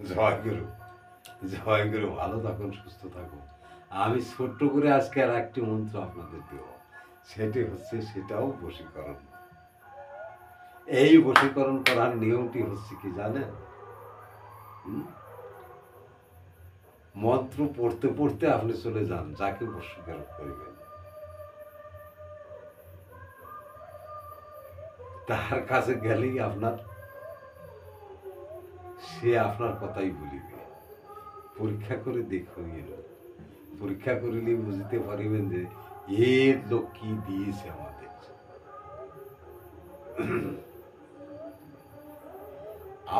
জয় গুরু, জয় গুরু। ভালো থাকুন, সুস্থ থাকুন। আমি ছোট্ট করে আজকে আর একটি মন্ত্র আপনাদের দেব, সেটাও বশীকরণ। এই বশীকরণ করার নিয়মটি হচ্ছে কি জানেন? মন্ত্র পড়তে পড়তে আপনি চলে যান, যাকে বশীকরণ করবেন তার কাছে গেলেই সে আপনার কথাই বলিবে। পরীক্ষা করে দেখুন, পরীক্ষা করিলে বুঝতে পারিবেন যে এর লোক কি দিয়েছে আমাদের।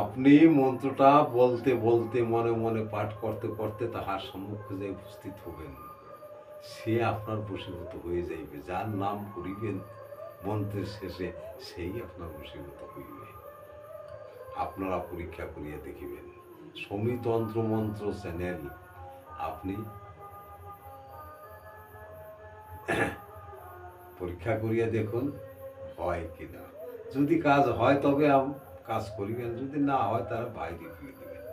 আপনি মন্ত্রটা বলতে বলতে মনে মনে পাঠ করতে করতে তাহার সম্মুখে যে উপস্থিত হবেন, সে আপনার বশীভূত হয়ে যাইবে। যার নাম করিবেন মন্ত্রের শেষে, সেই আপনার বশীভূত হইবে। আপনারা পরীক্ষা করিয়া দেখিবেন। সমীতন্ত্র মন্ত্র চ্যানেল আপনি পরীক্ষা করিয়া দেখুন হয় কিনা। যদি কাজ হয় তবে কাজ করিবেন, যদি না হয় তারা বাইরে ফেলে দেবেন।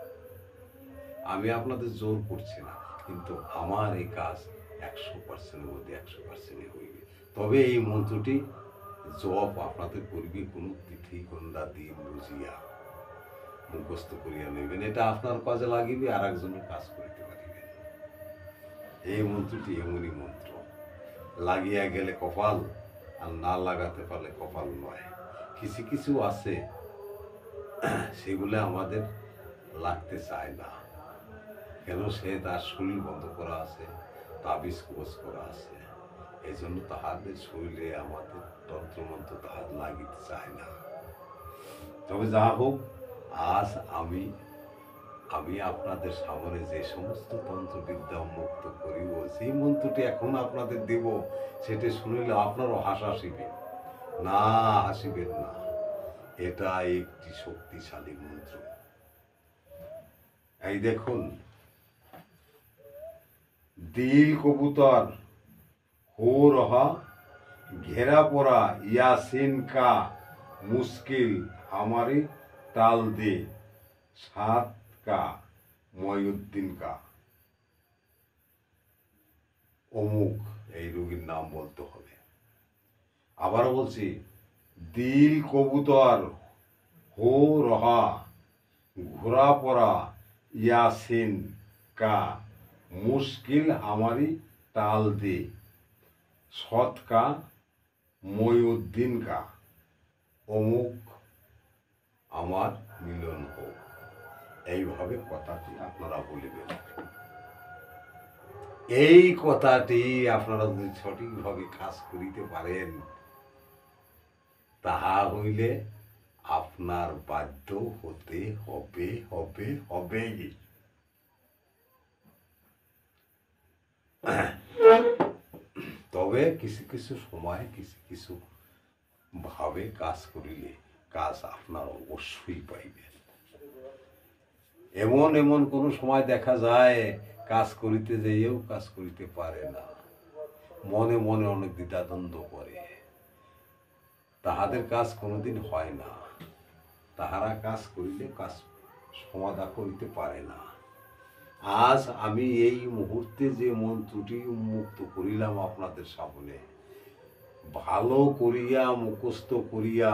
আমি আপনাদের জোর করছি না, কিন্তু আমার এই কাজ 100%-এর মধ্যে 100%-ই হইবে। তবে এই মন্ত্রটি জপ আপনাদের করিবে কোনো তিথি গণ্ডা দিন বুঝিয়া মুখস্থ করিয়া নেবেন। এটা আপনার কাজে লাগিবে, আর একজনের কাজ করিতে পারিবেন। এই মন্ত্রটি এমনই মন্ত্র, লাগিয়া গেলে কপাল, আর না লাগাতে পারলে কপাল নয়। কিছু কিছু আছে সেগুলো আমাদের লাগতে চায় না। কেন? সে তার শরীর বন্ধ করা আছে, তাবিজ কবজ করা আছে, এই জন্য তাহাদের শরীরে আমাদের তন্ত্রমন্ত্র তাহার লাগিতে চায় না। তবে যা হোক, আজ আমি আপনাদের সামনে যে সমস্ত তন্ত্রবিদ্যা উন্মুক্ত করিব, সেই মন্ত্রটি এখন আপনাদের দেব, সেটি শুনিলে আপনারও হাসিবে না, হাসিবেন না। এটা একটি শক্তিশালী মন্ত্র। এই দেখুন, দিল কবুতর हो रहा घेरा पड़ा यासीन का मुश्किल हमारी टाल दे, 7 का ময়উদ্দিন কা অমুক। এই রোগীর নাম বলতে হবে। আবারও বলছি, দিল কবুতর হো রহা ঘোরা পড়া ইয়াসিন কা মুশকিল हमारी टाल दे, 7 का ময়উদ্দিন কা অমুক আমার মিলন হোক। এইভাবে কথাটি আপনারা বলিবেন। এই কথাটি আপনারা যদি সঠিকভাবে কাজ করিতে পারেন, তাহা হইলে আপনার বাধ্য হতে হবে হবে হবেই। তবে কিছু কিছু সময় কিছু কিছু ভাবে কাজ করিলে কাজ আপনার অবশ্যই পাইবেন। এমন এমন কোনো সময় দেখা যায় কাজ করিতে যেয়েও কাজ করিতে পারে না, মনে মনে অনেক দ্বিধাদ্বন্দ্ব করে, তাহাদের কাজ কোনোদিন হয় না। তাহারা কাজ করিলে কাজ সমাধা করিতে পারে না। আজ আমি এই মুহূর্তে যে মন্ত্রটি উন্মুক্ত করিলাম আপনাদের সামনে, ভালো করিয়া মুখস্থ করিয়া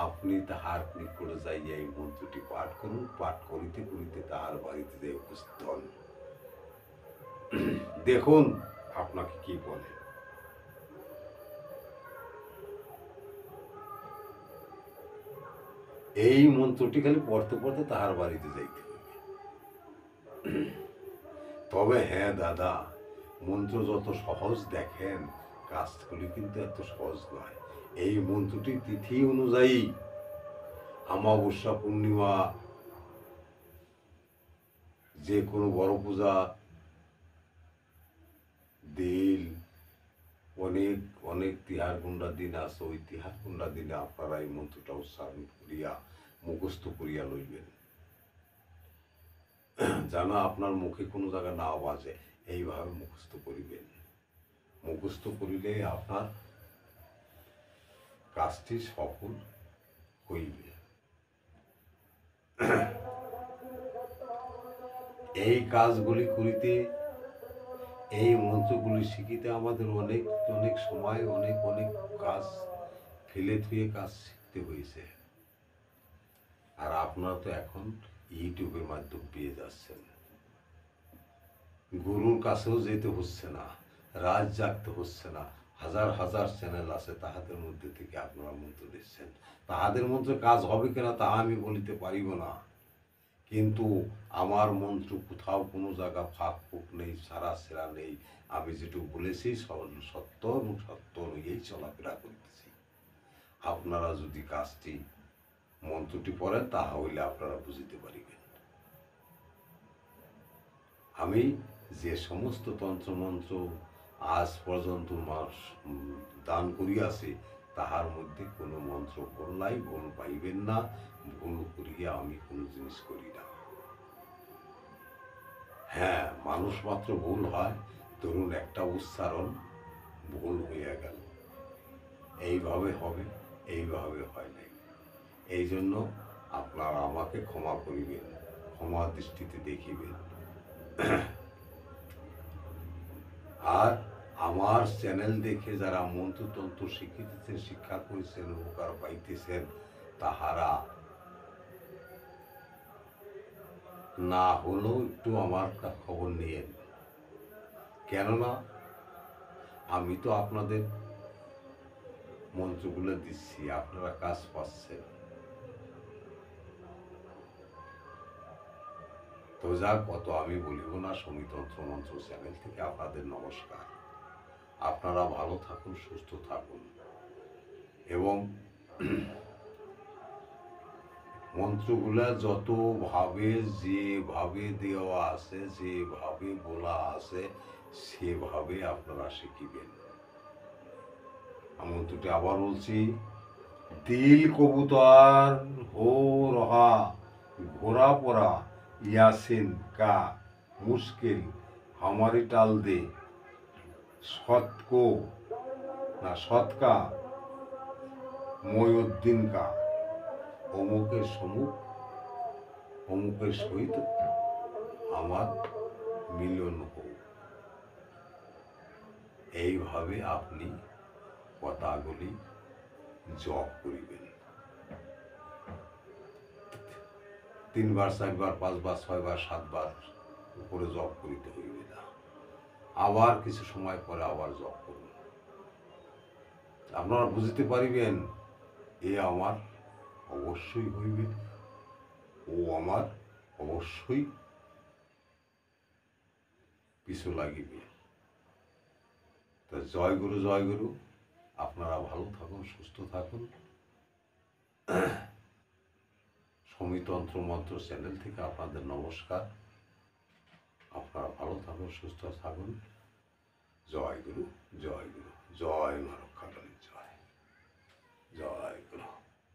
আপনি তাহার নিকটে যাইয়া এই মন্ত্রটি পাঠ করুন। পাঠ করিতে করিতে তাহার বাড়িতে যাই উপস্থিত হন। দেখুন আপনাকে কি বলে। এই মন্ত্রটি খালি পড়তে পড়তে তাহার বাড়িতে যাইতে হবে। তবে হ্যাঁ দাদা, মন্ত্র যত সহজ দেখেন, কাজগুলি কিন্তু এত সহজ নয়। এই মন্ত্রটি তিথি অনুযায়ী, অমাবস্যা, পূর্ণিমা, যে কোনো বড় পূজা, দিল, অনেক অনেক তিহার গুন্ডা দিন আছে। ওই তিহার গুন্ডা দিনে আপনারা এই মন্ত্রটা উচ্চারণ করিয়া মুখস্থ করিয়া লইবেন, যেন আপনার মুখে কোনো জায়গা না বাজে। এইভাবে মুখস্থ করিবেন। মুখস্থ করিলে আপনার কাজটি সফল হইবে। এই কাজগুলি করিতে, এই মন্ত্রগুলি শিখিতে আমাদের অনেক অনেক সময়, অনেক অনেক কাজ ফেলে থুয়ে কাজ শিখতে হয়েছে। আর আপনারা তো এখন ইউটিউবের মাধ্যমে পেয়ে যাচ্ছেন, গুরুর কাছেও যেতে হচ্ছে না, রাত জাগতে হচ্ছে না। হাজার হাজার চ্যানেল আছে, তাহাদের মধ্যে থেকে আপনারা মন্ত্র দিচ্ছেন। তাহাদের মন্ত্রে কাজ হবে কিনা তা আমি বলিতে পারিব না, কিন্তু আমার মন্ত্র কোথাও কোনো জায়গা ফাঁক ফুক নেই, সারা সেরা নেই। আমি যেটুকু বলেছি সত্য এবং সত্য অনুযায়ী চলাফেরা করতেছি। আপনারা যদি কাজটি মন্ত্রটি পড়েন তাহলে আপনারা বুঝিতে পারিবেন। আমি যে সমস্ত তন্ত্রমন্ত্র আজ পর্যন্ত দান করিয়াছি, তাহার মধ্যে কোনো মন্ত্র ভুল নাই, ভুল পাইবেন না। ভুল করিয়া আমি কোনো জিনিস করি না। হ্যাঁ, মানুষ মাত্র ভুল হয়, ধরুন একটা উচ্চারণ ভুল হইয়া গেল, এইভাবে হবে, এইভাবে হয় নাই। এই জন্য আপনারা আমাকে ক্ষমা করিবেন, ক্ষমা দৃষ্টিতে দেখিবেন। আর আমার চ্যানেল দেখে যারা মন্ত্রতন্ত্র শিখিতেছেন, শিক্ষা করেছেন, উপকার পাইতেছেন, তাহারা না হলেও একটু আমার খবর নিয়েন। কেননা আমি তো আপনাদের মন্ত্রগুলো দিচ্ছি, আপনারা কাজ পাচ্ছেন। তো যাক, কত আমি বলিব না। সমীতন্ত্র মন্ত্র চ্যানেল থেকে আপনাদের নমস্কার। আপনারা ভালো থাকুন, সুস্থ থাকুন, এবং মন্ত্রগুলা যতভাবে যেভাবে দেওয়া আছে, যেভাবে বলা আছে, সেভাবে আপনারা শিখিবেন। মন্ত্রটি আবার বলছি, দিল কবুতর হো রহা, ঘোরা পড়া ইয়াসিন का मुश्किल हमारी टाल दे, सत का ময়উদ্দিন का, অমুকের সমুখ অমুকের সহিত আমার মিলন হোক। এইভাবে আপনি কথাগুলি জপ করিবেন। 3 বার 4 বার 5 বার 6 বার 7 বার উপরে জপ করিতে হইবে না। আবার কিছু সময় পরে আবার জপ করুন। আপনারা বুঝতে পারিবেন এ আমার অবশ্যই হইবে, ও আমার অবশ্যই পিছু লাগিবে। তো জয় গুরু, জয় গুরু। আপনারা ভালো থাকুন, সুস্থ থাকুন। সমীতন্ত্র মন্ত্র চ্যানেল থেকে আপনাদের নমস্কার। আপনারা ভালো থাকুন, সুস্থ থাকুন। জয় গুরু, জয় গুরু, জয় মা রক্ষাকালী, জয় জয়।